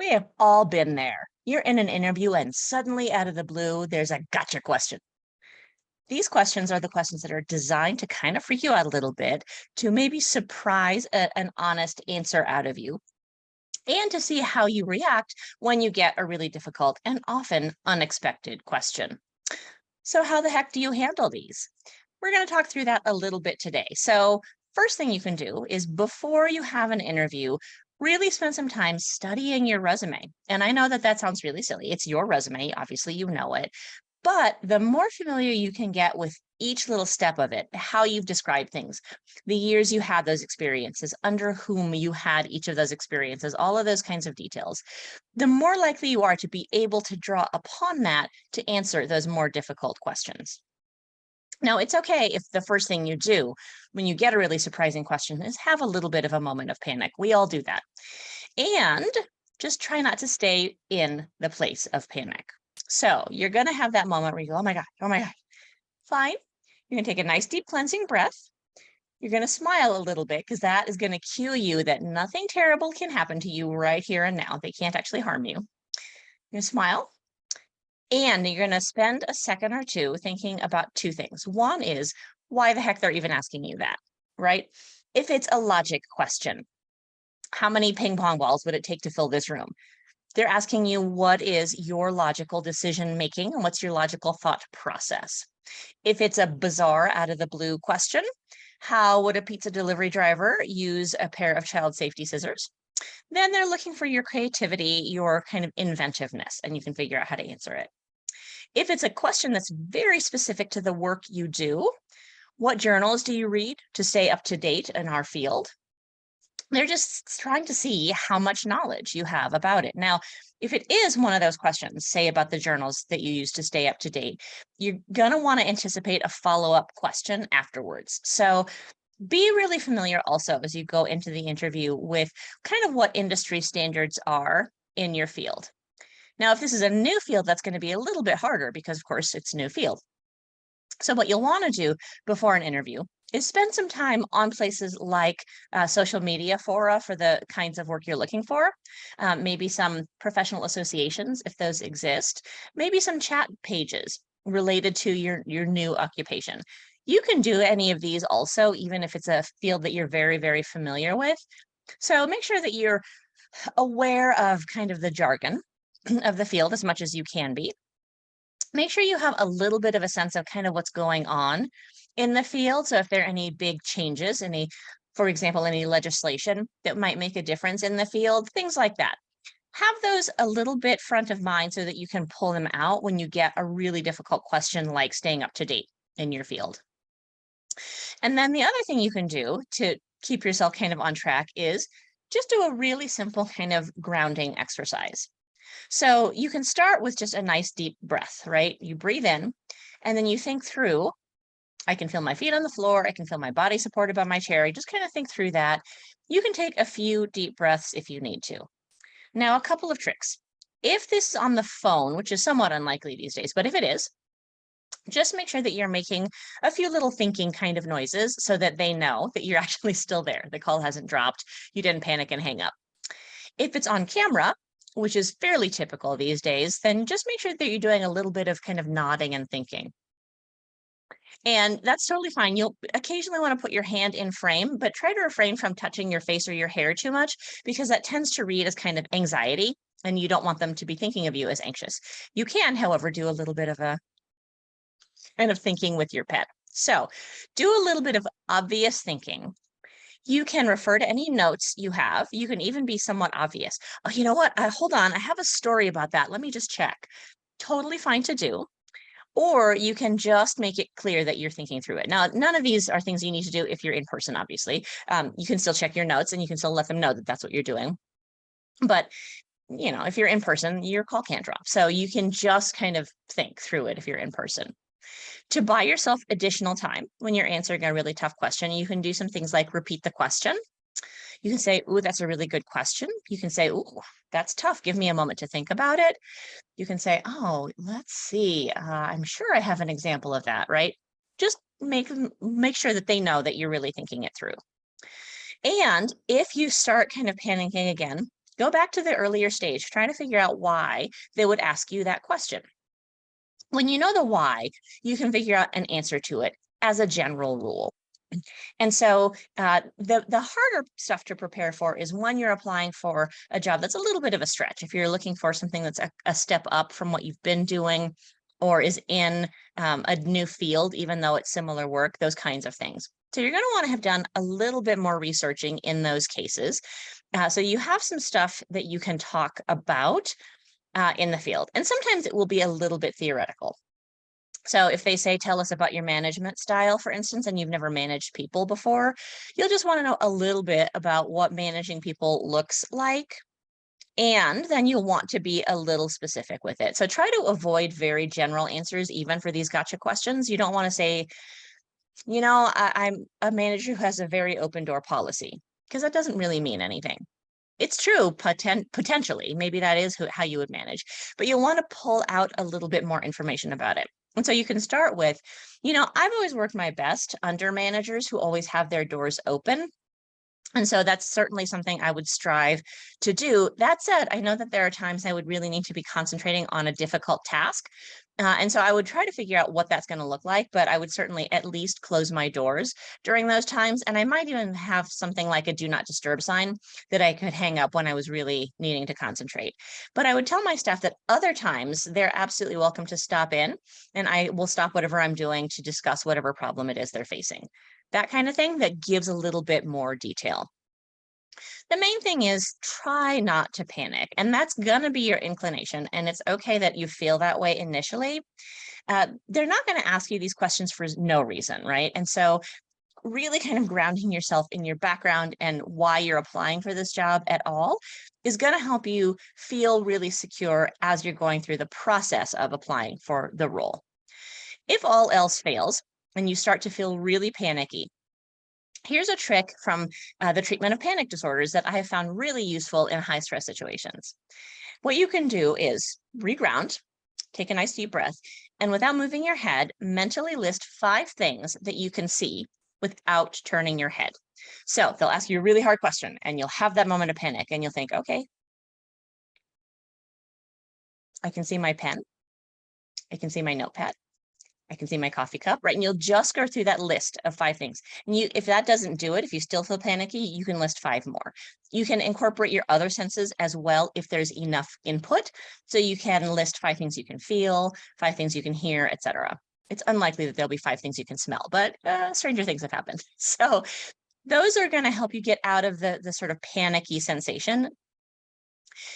We have all been there. You're in an interview and suddenly out of the blue, there's a gotcha question. These questions are the questions that are designed to kind of freak you out a little bit, to maybe surprise an honest answer out of you, and to see how you react when you get a really difficult and often unexpected question. So, how the heck do you handle these? We're going to talk through that a little bit today. So, first thing you can do is before you have an interview, really spend some time studying your resume. And I know that that sounds really silly. It's your resume. Obviously, you know it. But the more familiar you can get with each little step of it, how you've described things, the years you had those experiences, under whom you had each of those experiences, all of those kinds of details, the more likely you are to be able to draw upon that to answer those more difficult questions. Now, it's okay if the first thing you do when you get a really surprising question is have a little bit of a moment of panic. We all do that. And just try not to stay in the place of panic. So you're going to have that moment where you go, oh my God, fine. You're going to take a nice deep cleansing breath. You're going to smile a little bit because that is going to cue you that nothing terrible can happen to you right here and now. They can't actually harm you. You're going to smile. And you're going to spend a second or two thinking about two things. One is why the heck they're even asking you that, right? If it's a logic question, how many ping pong balls would it take to fill this room? They're asking you what is your logical decision making and what's your logical thought process. If it's a bizarre out of the blue question, how would a pizza delivery driver use a pair of child safety scissors? Then they're looking for your creativity, your kind of inventiveness, and you can figure out how to answer it. If it's a question that's very specific to the work you do, what journals do you read to stay up to date in our field? They're just trying to see how much knowledge you have about it. Now, if it is one of those questions, say about the journals that you use to stay up to date, you're going to want to anticipate a follow-up question afterwards. So be really familiar also as you go into the interview with kind of what industry standards are in your field. Now, if this is a new field, that's going to be a little bit harder because, of course, it's a new field. So what you'll want to do before an interview is spend some time on places like social media fora for the kinds of work you're looking for, maybe some professional associations if those exist, maybe some chat pages related to your new occupation. You can do any of these also, even if it's a field that you're very, very familiar with. So make sure that you're aware of kind of the jargon of the field as much as you can be. Make sure you have a little bit of a sense of kind of what's going on in the field. So if there are any big changes, for example, any legislation that might make a difference in the field, things like that. Have those a little bit front of mind so that you can pull them out when you get a really difficult question like staying up to date in your field. And then the other thing you can do to keep yourself kind of on track is just do a really simple kind of grounding exercise. So you can start with just a nice deep breath, right? You breathe in and then you think through, I can feel my feet on the floor. I can feel my body supported by my chair. You just kind of think through that. You can take a few deep breaths if you need to. Now, a couple of tricks. If this is on the phone, which is somewhat unlikely these days, but if it is, just make sure that you're making a few little thinking kind of noises so that they know that you're actually still there. The call hasn't dropped. You didn't panic and hang up. If it's on camera, which is fairly typical these days, then just make sure that you're doing a little bit of kind of nodding and thinking. And that's totally fine. You'll occasionally want to put your hand in frame, but try to refrain from touching your face or your hair too much because that tends to read as kind of anxiety and you don't want them to be thinking of you as anxious. You can, however, do a little bit of a kind of thinking with your pet. So do a little bit of obvious thinking. You can refer to any notes you have. You can even be somewhat obvious. Oh, you know what? Hold on. I have a story about that. Let me just check. Totally fine to do. Or you can just make it clear that you're thinking through it. Now, none of these are things you need to do if you're in person, obviously. You can still check your notes and you can still let them know that that's what you're doing. But, if you're in person, your call can't drop. So you can just kind of think through it if you're in person. To buy yourself additional time when you're answering a really tough question, you can do some things like repeat the question. You can say, "Ooh, that's a really good question." You can say, "Ooh, that's tough. Give me a moment to think about it." You can say, "Oh, let's see. I'm sure I have an example of that," right? Just make sure that they know that you're really thinking it through. And if you start kind of panicking again, Go back to the earlier stage, trying to figure out why they would ask you that question. When you know the why, you can figure out an answer to it as a general rule. And so the harder stuff to prepare for is when you're applying for a job that's a little bit of a stretch. If you're looking for something that's a step up from what you've been doing or is in a new field, even though it's similar work, those kinds of things. So you're going to want to have done a little bit more researching in those cases. So you have some stuff that you can talk about in the field. And sometimes it will be a little bit theoretical. So if they say, tell us about your management style, for instance, and you've never managed people before, you'll just want to know a little bit about what managing people looks like. And then you'll want to be a little specific with it. So try to avoid very general answers, even for these gotcha questions. You don't want to say, I'm a manager who has a very open door policy, because that doesn't really mean anything. It's true, potentially. Maybe that is how you would manage, but you'll want to pull out a little bit more information about it. And so you can start with, I've always worked my best under managers who always have their doors open. And so that's certainly something I would strive to do. That said, I know that there are times I would really need to be concentrating on a difficult task. And so I would try to figure out what that's going to look like, but I would certainly at least close my doors during those times. And I might even have something like a do not disturb sign that I could hang up when I was really needing to concentrate. But I would tell my staff that other times they're absolutely welcome to stop in, and I will stop whatever I'm doing to discuss whatever problem it is they're facing. That kind of thing that gives a little bit more detail. The main thing is try not to panic, and that's going to be your inclination. And it's okay that you feel that way initially. They're not going to ask you these questions for no reason, right? And so really kind of grounding yourself in your background and why you're applying for this job at all is going to help you feel really secure as you're going through the process of applying for the role. If all else fails and you start to feel really panicky, here's a trick from the treatment of panic disorders that I have found really useful in high stress situations. What you can do is reground, take a nice deep breath, and without moving your head, mentally list 5 things that you can see without turning your head. So they'll ask you a really hard question and you'll have that moment of panic and you'll think, okay, I can see my pen. I can see my notepad. I can see my coffee cup, right? And you'll just go through that list of 5 things. And if that doesn't do it, if you still feel panicky, you can list 5 more. You can incorporate your other senses as well if there's enough input. So you can list 5 things you can feel, 5 things you can hear, etc. It's unlikely that there'll be 5 things you can smell, but stranger things have happened. So those are going to help you get out of the sort of panicky sensation.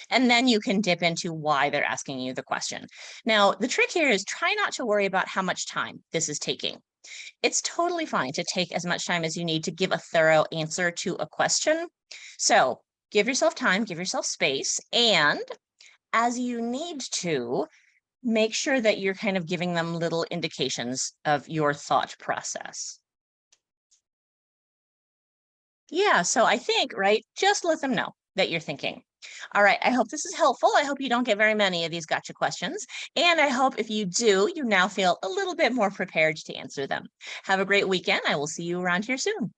And then you can dip into why they're asking you the question. Now, the trick here is try not to worry about how much time this is taking. It's totally fine to take as much time as you need to give a thorough answer to a question. So give yourself time, give yourself space, and as you need to, make sure that you're kind of giving them little indications of your thought process. Yeah, so I think, right, just let them know that you're thinking. All right, I hope this is helpful. I hope you don't get very many of these gotcha questions. And I hope if you do, you now feel a little bit more prepared to answer them. Have a great weekend. I will see you around here soon.